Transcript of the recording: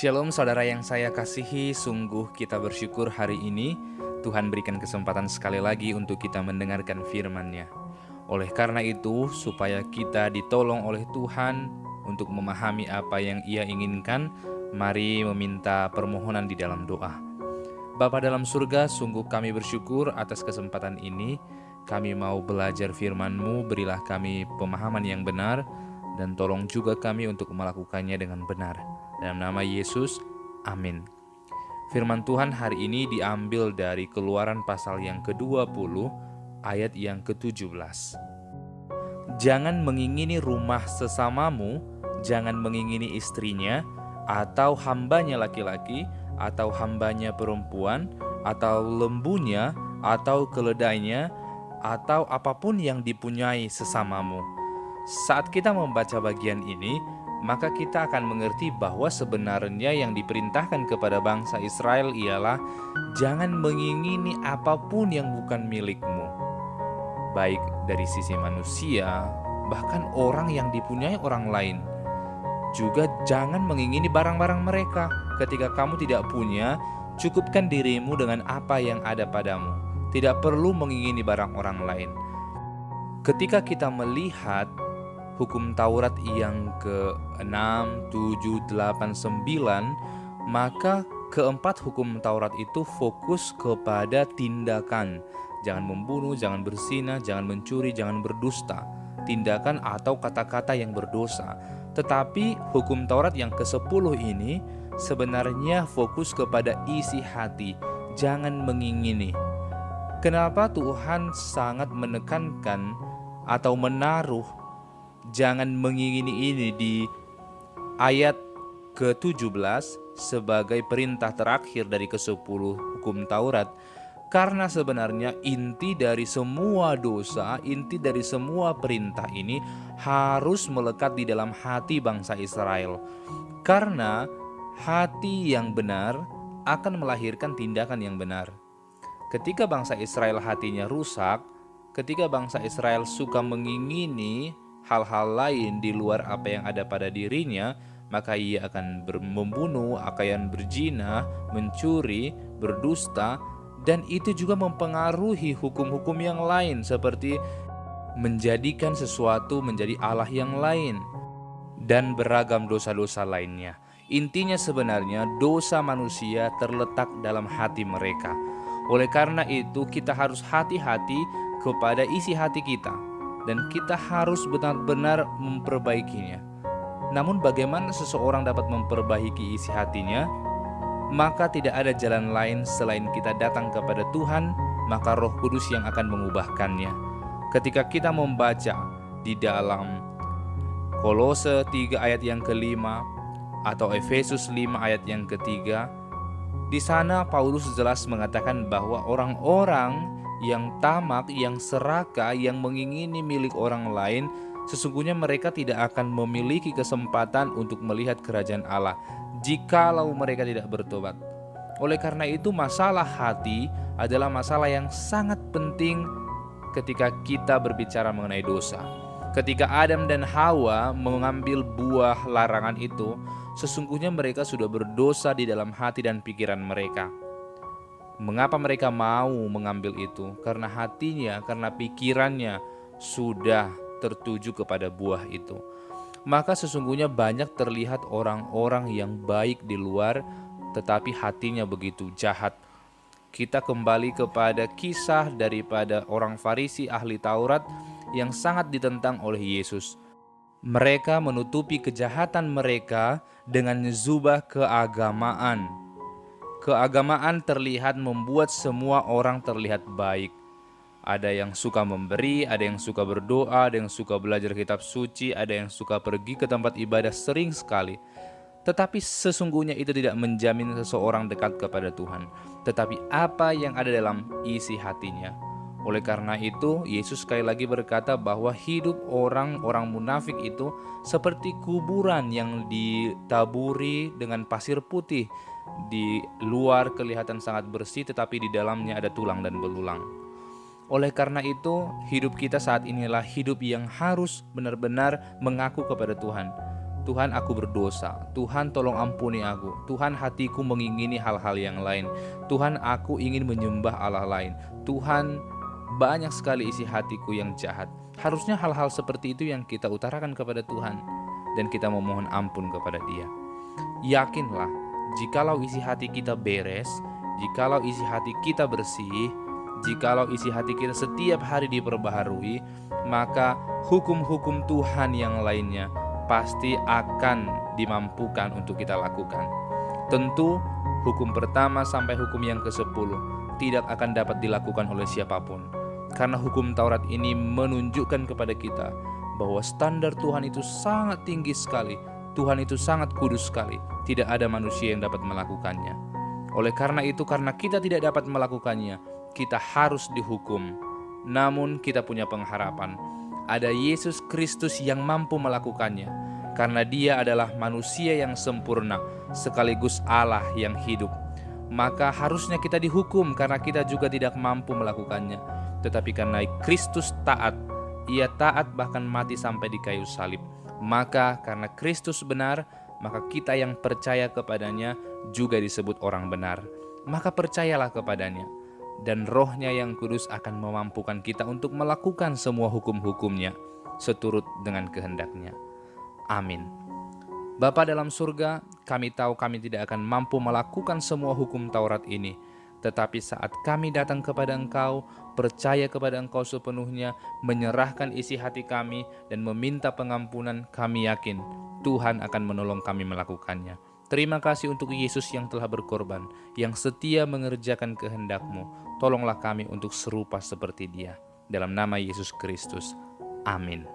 Shalom saudara yang saya kasihi, sungguh kita bersyukur hari ini Tuhan berikan kesempatan sekali lagi untuk kita mendengarkan firman-Nya. Oleh karena itu, supaya kita ditolong oleh Tuhan untuk memahami apa yang Ia inginkan, mari meminta permohonan di dalam doa. Bapa dalam surga, sungguh kami bersyukur atas kesempatan ini. Kami mau belajar firman-Mu, berilah kami pemahaman yang benar, dan tolong juga kami untuk melakukannya dengan benar. Dalam nama Yesus, amin. Firman Tuhan hari ini diambil dari Keluaran pasal yang ke-20, ayat yang ke-17. Jangan mengingini rumah sesamamu, jangan mengingini istrinya, atau hambanya laki-laki, atau hambanya perempuan, atau lembunya, atau keledainya, atau apapun yang dipunyai sesamamu. Saat kita membaca bagian ini, maka kita akan mengerti bahwa sebenarnya yang diperintahkan kepada bangsa Israel ialah jangan mengingini apapun yang bukan milikmu, baik dari sisi manusia, bahkan orang yang dipunyai orang lain. Juga jangan mengingini barang-barang mereka. Ketika kamu tidak punya, cukupkan dirimu dengan apa yang ada padamu. Tidak perlu mengingini barang orang lain. Ketika kita melihat hukum Taurat yang ke-6, 7, 8, 9, maka keempat hukum Taurat itu fokus kepada tindakan. Jangan membunuh, jangan berzina, jangan mencuri, jangan berdusta. Tindakan atau kata-kata yang berdosa. Tetapi hukum Taurat yang ke-10 ini sebenarnya fokus kepada isi hati. Jangan mengingini. Kenapa Tuhan sangat menekankan atau menaruh jangan mengingini ini di ayat ke-17 sebagai perintah terakhir dari ke-10 hukum Taurat? Karena sebenarnya inti dari semua dosa, inti dari semua perintah ini harus melekat di dalam hati bangsa Israel. Karena hati yang benar akan melahirkan tindakan yang benar. Ketika bangsa Israel hatinya rusak, ketika bangsa Israel suka mengingini hal-hal lain di luar apa yang ada pada dirinya, maka ia akan membunuh, akan berzina, mencuri, berdusta, dan itu juga mempengaruhi hukum-hukum yang lain seperti menjadikan sesuatu menjadi Allah yang lain dan beragam dosa-dosa lainnya. Intinya sebenarnya dosa manusia terletak dalam hati mereka. Oleh karena itu kita harus hati-hati kepada isi hati kita, dan kita harus benar-benar memperbaikinya. Namun bagaimana seseorang dapat memperbaiki isi hatinya? Maka tidak ada jalan lain selain kita datang kepada Tuhan, maka Roh Kudus yang akan mengubahkannya. Ketika kita membaca di dalam Kolose 3 ayat yang ke-5 atau Efesus 5 ayat yang ke-3, di sana Paulus jelas mengatakan bahwa orang-orang yang tamak, yang serakah, yang mengingini milik orang lain, sesungguhnya mereka tidak akan memiliki kesempatan untuk melihat kerajaan Allah jikalau mereka tidak bertobat. Oleh karena itu masalah hati adalah masalah yang sangat penting ketika kita berbicara mengenai dosa. Ketika Adam dan Hawa mengambil buah larangan itu, sesungguhnya mereka sudah berdosa di dalam hati dan pikiran mereka. Mengapa mereka mau mengambil itu? Karena hatinya, karena pikirannya sudah tertuju kepada buah itu. Maka sesungguhnya banyak terlihat orang-orang yang baik di luar, tetapi hatinya begitu jahat. Kita kembali kepada kisah daripada orang Farisi ahli Taurat yang sangat ditentang oleh Yesus. Mereka menutupi kejahatan mereka dengan zubah keagamaan. Keagamaan terlihat membuat semua orang terlihat baik. Ada yang suka memberi, ada yang suka berdoa, ada yang suka belajar kitab suci, ada yang suka pergi ke tempat ibadah sering sekali. Tetapi sesungguhnya itu tidak menjamin seseorang dekat kepada Tuhan. Tetapi apa yang ada dalam isi hatinya. Oleh karena itu, Yesus sekali lagi berkata bahwa hidup orang-orang munafik itu seperti kuburan yang ditaburi dengan pasir putih. Di luar kelihatan sangat bersih, tetapi di dalamnya ada tulang dan belulang. Oleh karena itu, hidup kita saat inilah hidup yang harus benar-benar mengaku kepada Tuhan. Tuhan, aku berdosa. Tuhan, tolong ampuni aku. Tuhan, hatiku mengingini hal-hal yang lain. Tuhan, aku ingin menyembah Allah lain. Tuhan, banyak sekali isi hatiku yang jahat. Harusnya hal-hal seperti itu yang kita utarakan kepada Tuhan, dan kita memohon ampun kepada Dia. Yakinlah, jikalau isi hati kita beres, jikalau isi hati kita bersih, jikalau isi hati kita setiap hari diperbaharui, maka hukum-hukum Tuhan yang lainnya pasti akan dimampukan untuk kita lakukan. Tentu hukum pertama sampai hukum yang ke-10 tidak akan dapat dilakukan oleh siapapun, karena hukum Taurat ini menunjukkan kepada kita bahwa standar Tuhan itu sangat tinggi sekali. Tuhan itu sangat kudus sekali. Tidak ada manusia yang dapat melakukannya. Oleh karena itu, karena kita tidak dapat melakukannya, kita harus dihukum. Namun kita punya pengharapan. Ada Yesus Kristus yang mampu melakukannya, karena Dia adalah manusia yang sempurna sekaligus Allah yang hidup. Maka harusnya kita dihukum karena kita juga tidak mampu melakukannya. Tetapi karena Kristus taat, Ia taat bahkan mati sampai di kayu salib. Maka karena Kristus benar, maka kita yang percaya kepadanya juga disebut orang benar. Maka percayalah kepadanya, dan Roh-Nya yang kudus akan memampukan kita untuk melakukan semua hukum-hukum-Nya seturut dengan kehendak-Nya. Amin. Bapa dalam surga, kami tahu kami tidak akan mampu melakukan semua hukum Taurat ini. Tetapi saat kami datang kepada Engkau, percaya kepada Engkau sepenuhnya, menyerahkan isi hati kami dan meminta pengampunan, kami yakin Tuhan akan menolong kami melakukannya. Terima kasih untuk Yesus yang telah berkorban, yang setia mengerjakan kehendak-Mu. Tolonglah kami untuk serupa seperti Dia. Dalam nama Yesus Kristus. Amin.